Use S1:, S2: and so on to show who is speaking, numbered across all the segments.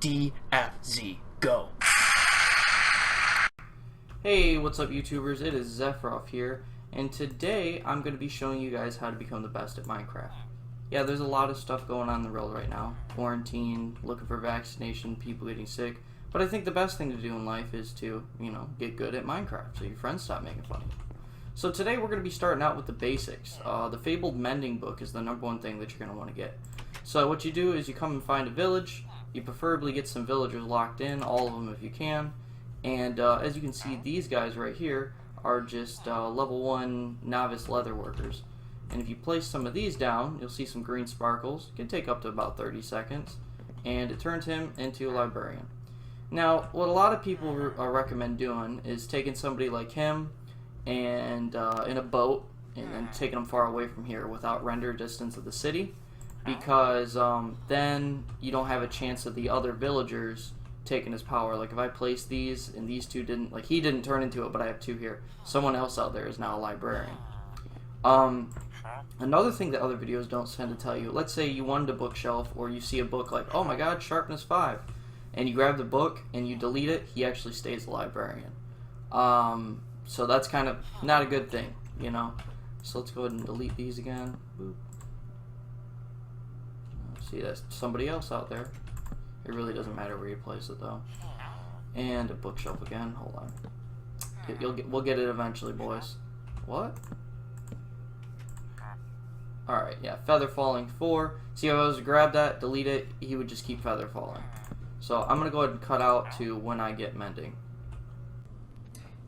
S1: DFZ, go.
S2: Hey, what's up YouTubers? It is Zephyroff here, and today I'm going to be showing you guys how to become the best at Minecraft. Yeah, there's a lot of stuff going on in the world right now. Quarantine, looking for vaccination, people getting sick. But I think the best thing to do in life is to, get good at Minecraft so your friends stop making fun of you. So today we're going to be starting out with the basics. The Fabled Mending book is the #1 thing that you're going to want to get. So what you do is you come and find a village. You preferably get some villagers locked in, all of them if you can. And as you can see, these guys right here are just level 1 novice leather workers. And if you place some of these down, you'll see some green sparkles. It can take up to about 30 seconds. And it turns him into a librarian. Now, what a lot of people recommend doing is taking somebody like him and in a boat and then taking them far away from here without render distance of the city, because then you don't have a chance of the other villagers taking his power. Like if I place these and these two didn't, like he didn't turn into it, but I have 2 here. Someone else out there is now a librarian. Another thing that other videos don't tend to tell you, let's say you wanted a bookshelf or you see a book like, oh my god, sharpness 5, and you grab the book and you delete it, he actually stays a librarian. So that's kind of not a good thing, So let's go ahead and delete these again. Boop. See, that's somebody else out there. It really doesn't matter where you place it though. And a bookshelf again. Hold on. We'll get it eventually, boys. What? Alright, yeah. Feather falling 4. See how I was to grab that, delete it, he would just keep feather falling. So I'm going to go ahead and cut out to when I get mending.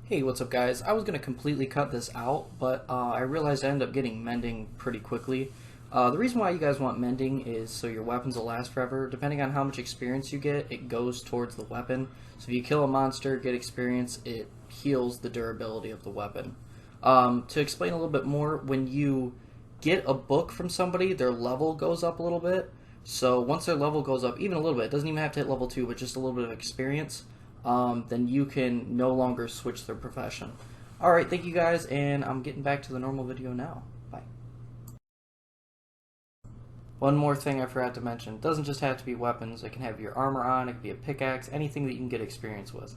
S2: Hey, what's up guys? I was going to completely cut this out, but I realized I ended up getting mending pretty quickly. The reason why you guys want mending is so your weapons will last forever. Depending on how much experience you get, it goes towards the weapon. So if you kill a monster, get experience, it heals the durability of the weapon. To explain a little bit more, when you get a book from somebody, their level goes up a little bit. So once their level goes up even a little bit, it doesn't even have to hit level 2, but just a little bit of experience, then you can no longer switch their profession. Alright, thank you guys, and I'm getting back to the normal video now. Bye. One more thing I forgot to mention. It doesn't just have to be weapons. It can have your armor on, it can be a pickaxe, anything that you can get experience with.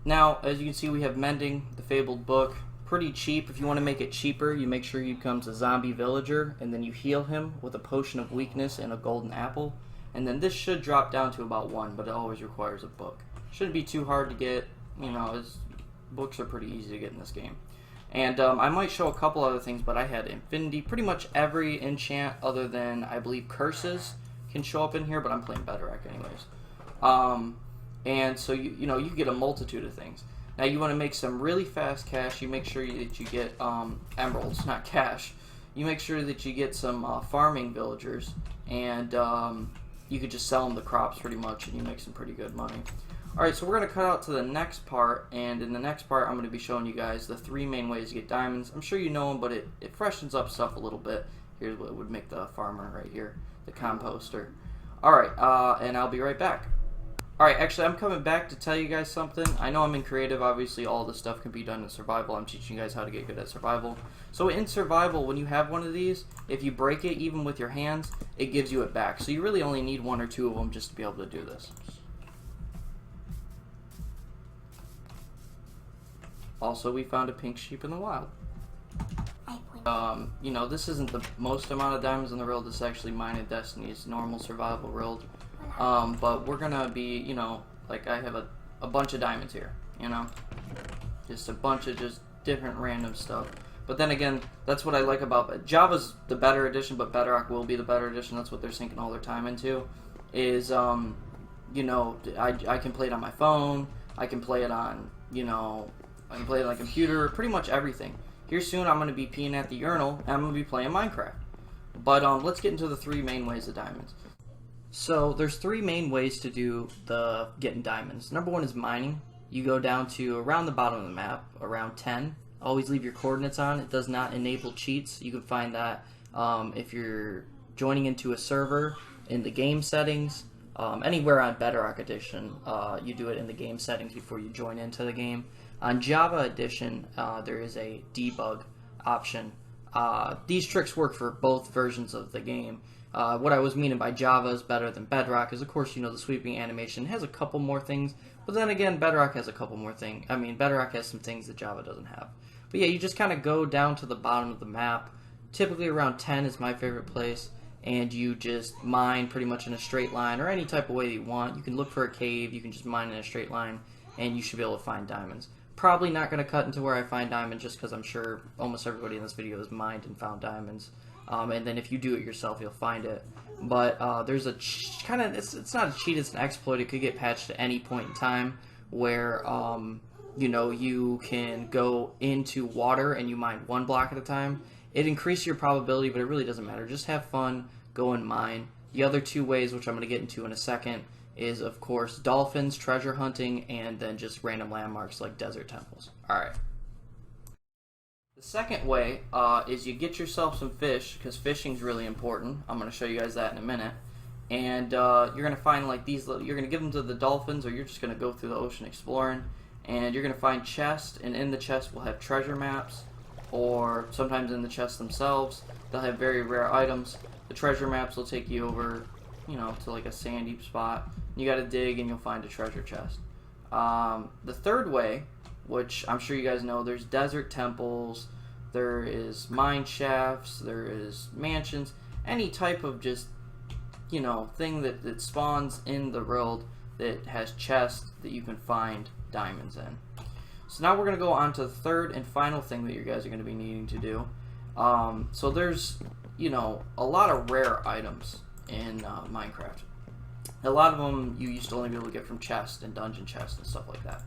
S2: Now, as you can see, we have Mending, the Fabled book. Pretty cheap. If you want to make it cheaper, you make sure he becomes a zombie villager, and then you heal him with a potion of weakness and a golden apple. And then this should drop down to about 1, but it always requires a book. Shouldn't be too hard to get. His books are pretty easy to get in this game. And I might show a couple other things, but I had Infinity. Pretty much every enchant other than, I believe, Curses can show up in here, but I'm playing Bedrock anyways. And so you get a multitude of things. Now you want to make some really fast cash. You make sure that you get emeralds, not cash. You make sure that you get some farming villagers, and you could just sell them the crops pretty much, and you make some pretty good money. Alright, so we're going to cut out to the next part, and in the next part I'm going to be showing you guys the 3 main ways to get diamonds. I'm sure you know them, but it freshens up stuff a little bit. Here's what would make the farmer right here, the composter. Alright, and I'll be right back. Alright, actually I'm coming back to tell you guys something. I know I'm in creative, obviously all this stuff can be done in survival. I'm teaching you guys how to get good at survival. So in survival, when you have one of these, if you break it even with your hands, it gives you it back. So you really only need 1 or 2 of them just to be able to do this. Also, we found a pink sheep in the wild. This isn't the most amount of diamonds in the world. This is actually mine and Destiny's normal survival world. But we're gonna be, like I have a bunch of diamonds here, just a bunch of just different random stuff. But then again, that's what I like about it. Java's the better edition, but Bedrock will be the better edition. That's what they're sinking all their time into. Is I can play it on my phone. I can play it on, I can play it on a computer. Pretty much everything. Here soon, I'm gonna be peeing at the urinal, and I'm gonna be playing Minecraft. But let's get into the 3 main ways of diamonds. So there's 3 main ways to do the getting diamonds. #1 is mining. You go down to around the bottom of the map, around 10. Always leave your coordinates on. It does not enable cheats. You can find that if you're joining into a server in the game settings, anywhere on Bedrock Edition, you do it in the game settings before you join into the game. On Java Edition, there is a debug option. These tricks work for both versions of the game. What I was meaning by Java is better than Bedrock is, of course, the sweeping animation has a couple more things, but then again, Bedrock has a couple more things. I mean, Bedrock has some things that Java doesn't have. But yeah, you just kind of go down to the bottom of the map. Typically around 10 is my favorite place, and you just mine pretty much in a straight line, or any type of way that you want. You can look for a cave, you can just mine in a straight line, and you should be able to find diamonds. Probably not going to cut into where I find diamonds, just because I'm sure almost everybody in this video has mined and found diamonds. And then if you do it yourself, you'll find it. But there's a kind of, it's not a cheat, it's an exploit. It could get patched at any point in time where, you can go into water and you mine one block at a time. It increases your probability, but it really doesn't matter. Just have fun, go and mine. The other two ways, which I'm going to get into in a second, is, of course, dolphins, treasure hunting, and then just random landmarks like desert temples. Alright. The second way is you get yourself some fish, because fishing is really important. I'm going to show you guys that in a minute. And you're going to find like these little, you're going to give them to the dolphins, or you're just going to go through the ocean exploring. And you're going to find chests, and in the chest will have treasure maps, or sometimes in the chests themselves, they'll have very rare items. The treasure maps will take you over, to like a sandy spot. You got to dig, and you'll find a treasure chest. The third way, which I'm sure you guys know, there's desert temples, there is mine shafts, there is mansions, any type of just, thing that spawns in the world that has chests that you can find diamonds in. So now we're going to go on to the third and final thing that you guys are going to be needing to do. So there's, a lot of rare items in Minecraft. A lot of them you used to only be able to get from chests and dungeon chests and stuff like that.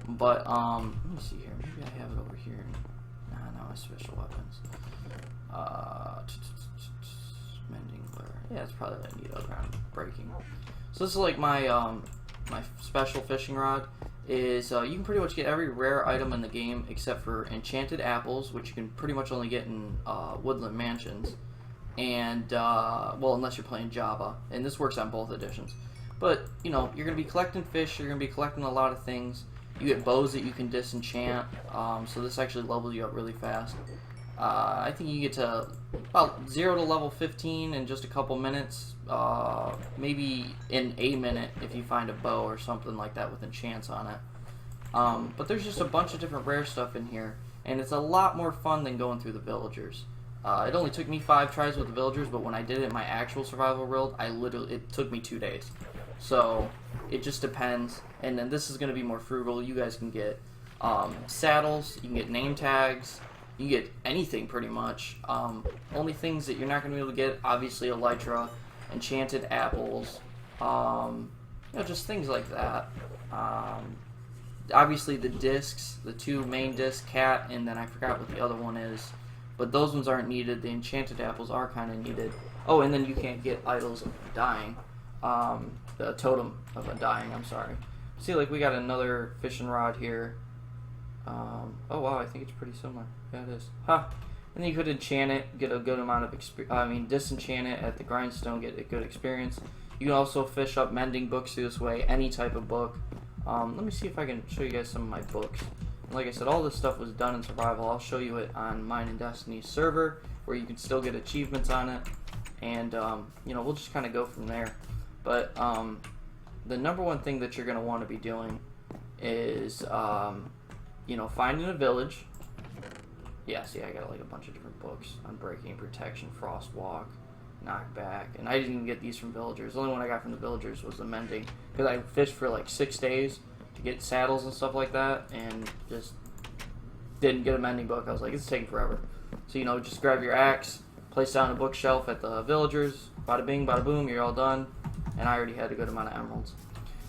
S2: But, let me see here. Maybe I have it over here. Nah, no, special weapons. Mending blur. Yeah, that's probably what I need around breaking. So this is like my, my special fishing rod. Is you can pretty much get every rare item in the game except for enchanted apples, which you can pretty much only get in woodland mansions. And, well, unless you're playing Java. And this works on both editions. But, you're going to be collecting fish, you're going to be collecting a lot of things. You get bows that you can disenchant, so this actually levels you up really fast. I think you get to about 0 to level 15 in just a couple minutes. Maybe in a minute if you find a bow or something like that with enchants on it. But there's just a bunch of different rare stuff in here, and it's a lot more fun than going through the villagers. It only took me 5 tries with the villagers, but when I did it in my actual survival world, it took me 2 days. So it just depends. And then this is going to be more frugal. You guys can get saddles, you can get name tags, you can get anything pretty much. Only things that you're not going to be able to get, obviously elytra, enchanted apples, just things like that. Obviously the discs, the 2 main discs, cat, and then I forgot what the other one is. But those ones aren't needed. The enchanted apples are kind of needed. Oh, and then you can't get idols of dying. The totem of undying, I'm sorry. See, like, we got another fishing rod here. Oh, wow, I think it's pretty similar. Yeah, it is. Huh. And then you could enchant it, get a good amount of experience. Disenchant it at the grindstone, get a good experience. You can also fish up mending books through this way, any type of book. Let me see if I can show you guys some of my books. Like I said, all this stuff was done in survival. I'll show you it on Mine and Destiny's server, where you can still get achievements on it. And, we'll just kind of go from there. But, the number one thing that you're going to want to be doing is, finding a village. Yeah, see, I got like a bunch of different books. Unbreaking, Protection, Frostwalk, Knockback. And I didn't even get these from villagers. The only one I got from the villagers was the Mending. Because I fished for like 6 days to get saddles and stuff like that, and just didn't get a mending book. I was like, it's taking forever. So, just grab your axe, place down a bookshelf at the villagers, bada bing, bada boom, you're all done. And I already had a good amount of emeralds.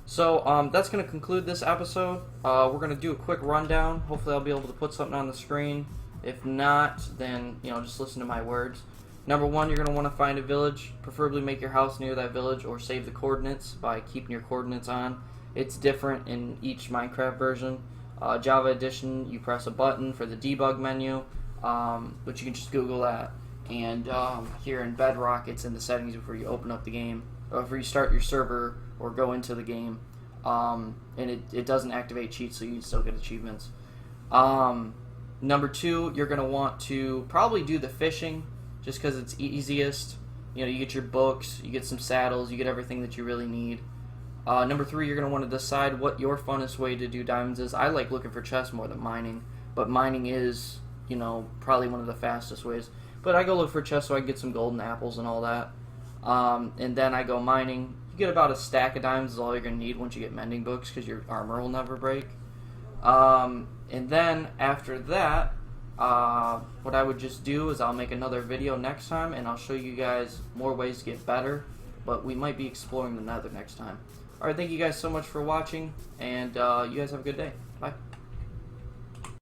S2: So, that's going to conclude this episode. We're going to do a quick rundown. Hopefully I'll be able to put something on the screen. If not, then, just listen to my words. Number 1, you're going to want to find a village. Preferably make your house near that village, or save the coordinates by keeping your coordinates on. It's different in each Minecraft version. Java Edition, you press a button for the debug menu, which you can just Google that. And here in Bedrock, it's in the settings before you open up the game, or before you start your server or go into the game. And it doesn't activate cheats, so you can still get achievements. Number 2, you're going to want to probably do the fishing, just because it's easiest. You know, you get your books, you get some saddles, you get everything that you really need. Number 3, you're going to want to decide what your funnest way to do diamonds is. I like looking for chests more than mining, but mining is, you know, probably one of the fastest ways. But I go look for chests so I can get some golden apples and all that. And then I go mining. You get about a stack of diamonds is all you're going to need once you get mending books, because your armor will never break. And then after that, what I would just do is I'll make another video next time, and I'll show you guys more ways to get better, but we might be exploring the nether next time. Alright, thank you guys so much for watching, and you guys have a good day. Bye.